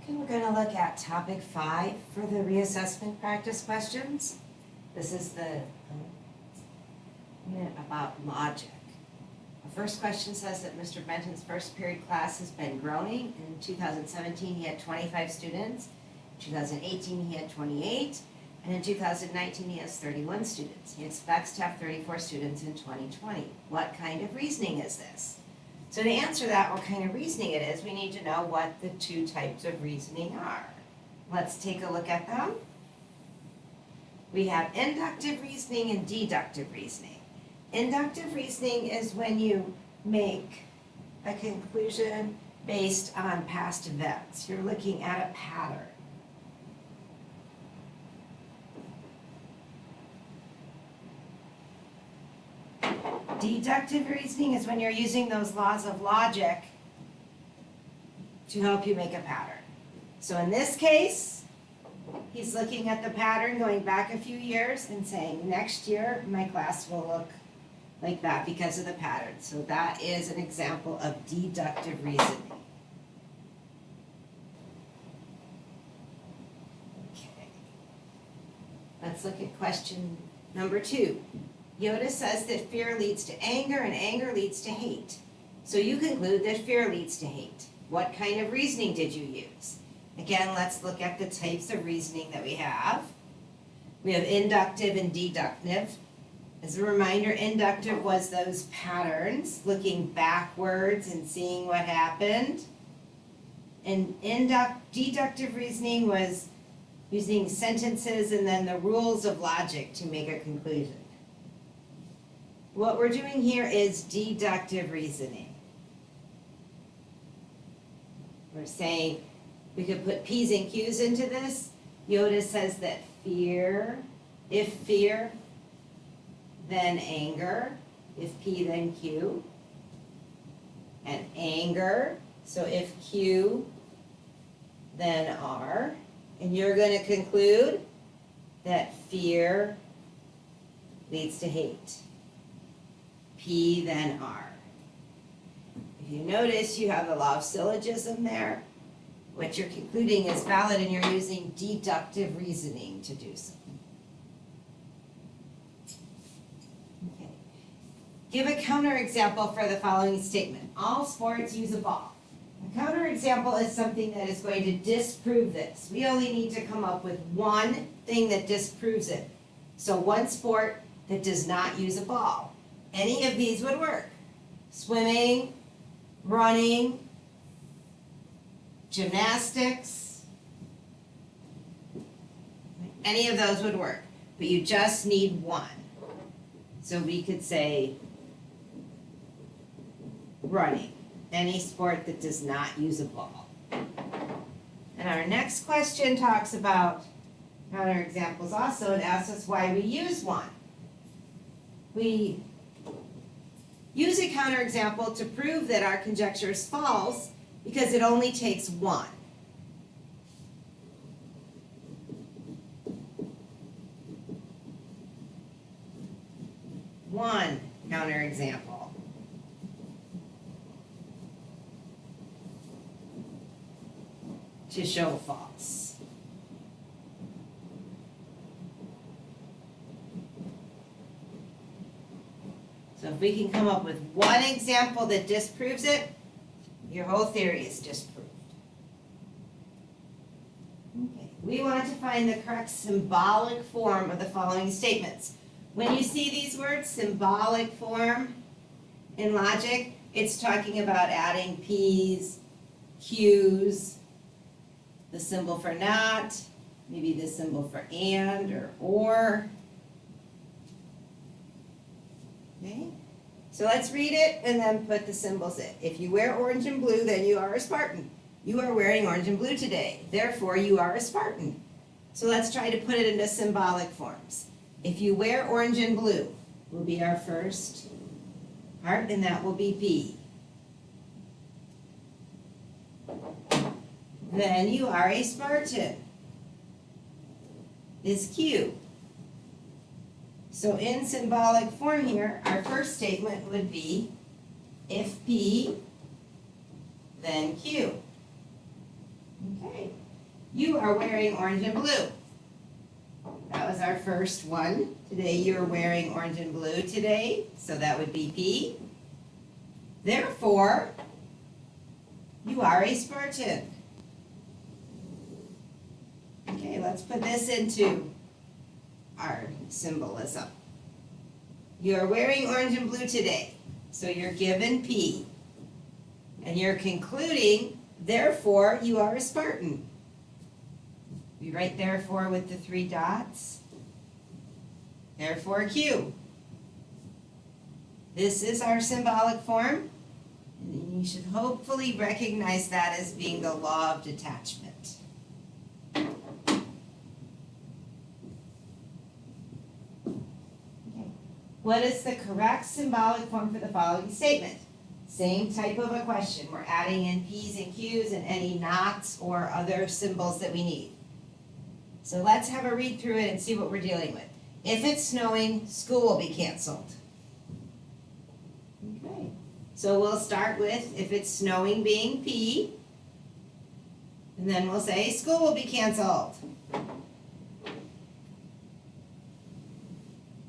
Okay, we're going to look at topic 5 for the reassessment practice questions. This is the unit about logic. The first question says that Mr. Benton's first period class has been growing. In 2017, he had 25 students. In 2018, he had 28. And in 2019, he has 31 students. He expects to have 34 students in 2020. What kind of reasoning is this? So to answer that, what kind of reasoning it is, we need to know what the two types of reasoning are. Let's take a look at them. We have inductive reasoning and deductive reasoning. Inductive reasoning is when you make a conclusion based on past events. You're looking at a pattern. Deductive reasoning is when you're using those laws of logic to help you make a pattern. So in this case, he's looking at the pattern going back a few years and saying, next year my class will look like that because of the pattern. So that is an example of deductive reasoning. Okay. Let's look at question number 2. Yoda says that fear leads to anger and anger leads to hate. So you conclude that fear leads to hate. What kind of reasoning did you use? Again, let's look at the types of reasoning that we have. We have inductive and deductive. As a reminder, inductive was those patterns, looking backwards and seeing what happened. And deductive reasoning was using sentences and then the rules of logic to make a conclusion. What we're doing here is deductive reasoning. We're saying we could put P's and Q's into this. Yoda says that fear, if fear, then anger, if P, then Q. And anger, so if Q, then R. And you're going to conclude that fear leads to hate. P, then R. If you notice, you have the law of syllogism there. What you're concluding is valid, and you're using deductive reasoning to do so. Okay. Give a counterexample for the following statement. All sports use a ball. A counterexample is something that is going to disprove this. We only need to come up with one thing that disproves it. So one sport that does not use a ball. Any of these would work. Swimming, running, gymnastics, any of those would work. But you just need one. So we could say running, any sport that does not use a ball. And our next question talks about counterexamples also. It asks us why we use one. We use a counterexample to prove that our conjecture is false because it only takes one. One counterexample. To show false. So if we can come up with one example that disproves it, your whole theory is disproved. Okay. We want to find the correct symbolic form of the following statements. When you see these words, symbolic form in logic, it's talking about adding P's, Q's, the symbol for not, maybe the symbol for and or. Okay. So let's read it and then put the symbols in. If you wear orange and blue, then you are a Spartan. You are wearing orange and blue today. Therefore, you are a Spartan. So let's try to put it into symbolic forms. If you wear orange and blue will be our first part, and that will be B. Then you are a Spartan is Q. So in symbolic form here, our first statement would be, if P, then Q. Okay. Okay. You are wearing orange and blue. That was our first one. Today you're wearing orange and blue today, so that would be P. Therefore, you are a Spartan. Okay, let's put this into our symbolism. You are wearing orange and blue today, so you're given P. And you're concluding, therefore, you are a Spartan. We write therefore with the 3 dots. Therefore, Q. This is our symbolic form. And you should hopefully recognize that as being the law of detachment. Okay. What is the correct symbolic form for the following statement? Same type of a question. We're adding in P's and Q's and any knots or other symbols that we need. So let's have a read through it and see what we're dealing with. If it's snowing, school will be canceled. Okay. So we'll start with if it's snowing being P, and then we'll say school will be canceled.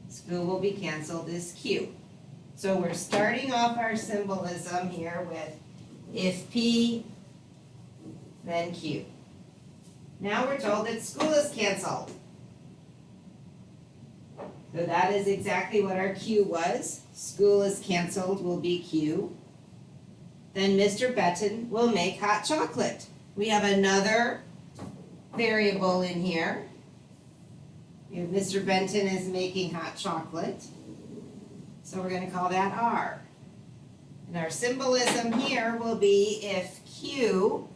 School will be canceled is Q. So we're starting off our symbolism here with if P, then Q. Now we're told that school is canceled. So that is exactly what our Q was. School is canceled will be Q. Then Mr. Benton will make hot chocolate. We have another variable in here. Mr. Benton is making hot chocolate. So we're going to call that R. And our symbolism here will be if Q,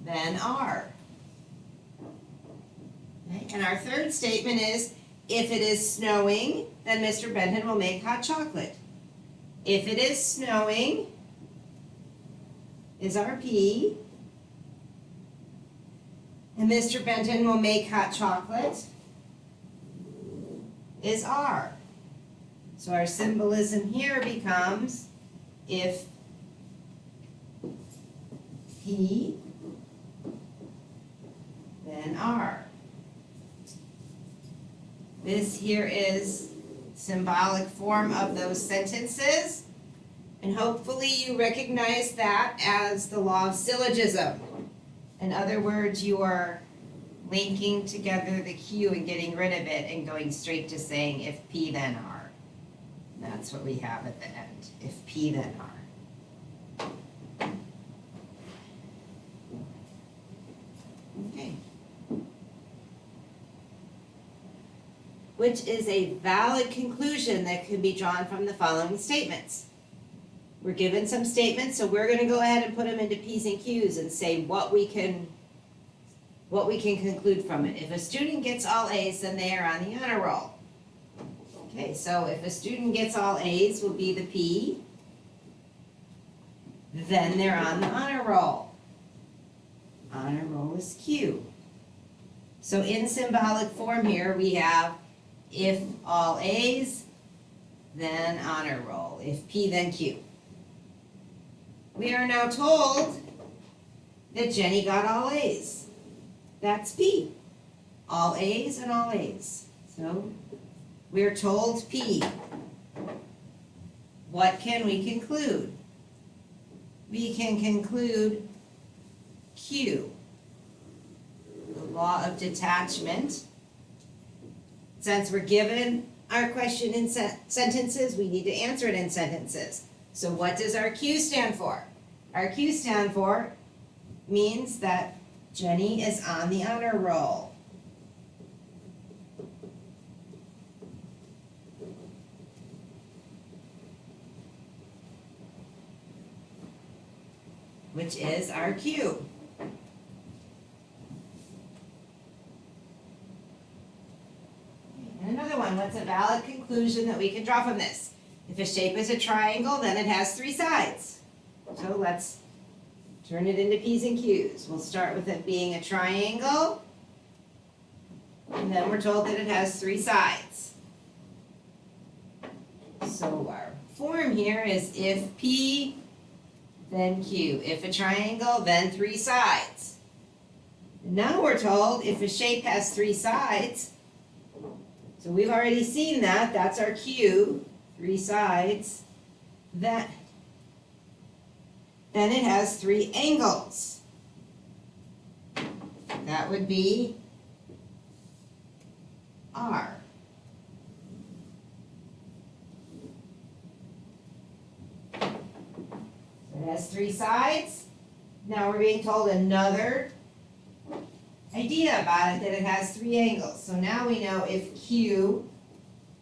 then R. Okay. And our third statement is, if it is snowing, then Mr. Benton will make hot chocolate. If it is snowing is our P, and Mr. Benton will make hot chocolate is R. So our symbolism here becomes if P, then R. This here is symbolic form of those sentences, and hopefully you recognize that as the law of syllogism. In other words, you are linking together the Q and getting rid of it and going straight to saying if P then R. And that's what we have at the end, if P then R. Okay. Which is a valid conclusion that can be drawn from the following statements. We're given some statements, so we're going to go ahead and put them into P's and Q's and say what we can conclude from it. If a student gets all A's, then they are on the honor roll. Okay, so if a student gets all A's will be the P, then they're on the honor roll. Honor roll is Q. So in symbolic form here we have if all A's, then honor roll. If P, then Q. We are now told that Jenny got all A's. That's P. All A's and all A's. So we're told P. What can we conclude? We can conclude Q. The law of detachment. Since we're given our question in sentences, we need to answer it in sentences. So what does our Q stand for? Our Q stand for means that Jenny is on the honor roll. Which is our Q. And another one, what's a valid conclusion that we can draw from this? If a shape is a triangle, then it has 3 sides. So let's turn it into P's and Q's. We'll start with it being a triangle, and then we're told that it has 3 sides. So our form here is if P, then Q. If a triangle, then 3 sides. Now we're told if a shape has 3 sides, so we've already seen that, that's our Q, 3 sides, then it has 3 angles. That would be R. So it has 3 sides. Now we're being told another idea about it, that it has 3 angles. So now we know if Q,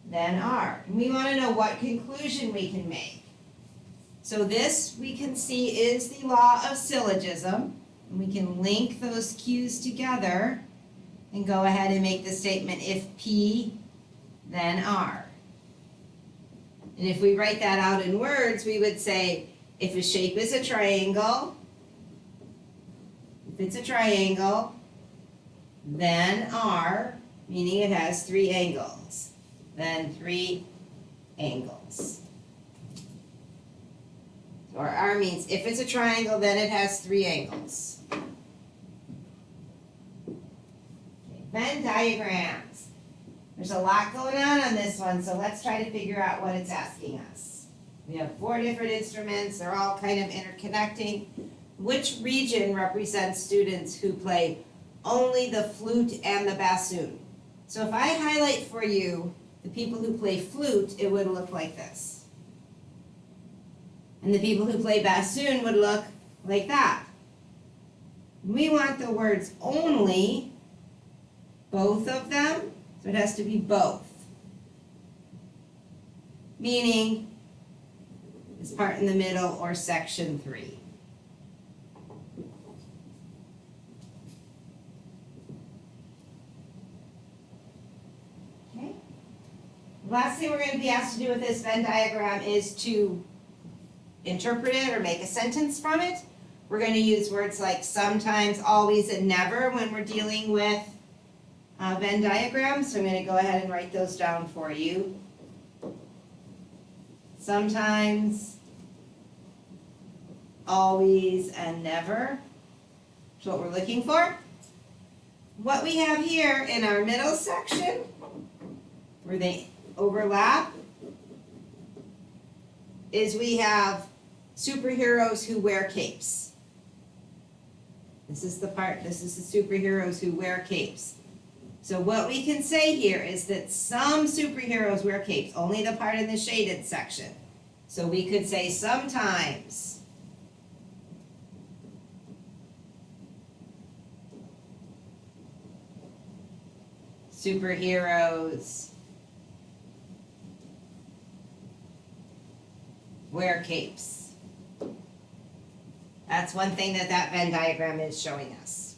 then R. And we want to know what conclusion we can make. So this we can see is the law of syllogism. And we can link those Q's together and go ahead and make the statement if P, then R. And if we write that out in words, we would say if a shape is a triangle, if it's a triangle, then R, meaning it has 3 angles, then 3 angles. Or R means if it's a triangle, then it has 3 angles. Okay, Venn diagrams. There's a lot going on this one, so let's try to figure out what it's asking us. We have 4 different instruments. They're all kind of interconnecting. Which region represents students who play only the flute and the bassoon? So if I highlight for you the people who play flute, it would look like this. And the people who play bassoon would look like that. We want the words only, both of them, so it has to be both. Meaning, this part in the middle or section 3. Okay. The last thing we're going to be asked to do with this Venn diagram is to interpret it or make a sentence from it. We're going to use words like sometimes, always, and never when we're dealing with Venn diagrams. So I'm going to go ahead and write those down for you. Sometimes, always, and never. That's what we're looking for. What we have here in our middle section, where they overlap, is we have superheroes who wear capes. This is the part, this is the superheroes who wear capes. So what we can say here is that some superheroes wear capes, only the part in the shaded section. So we could say sometimes superheroes wear capes. That's one thing that Venn diagram is showing us.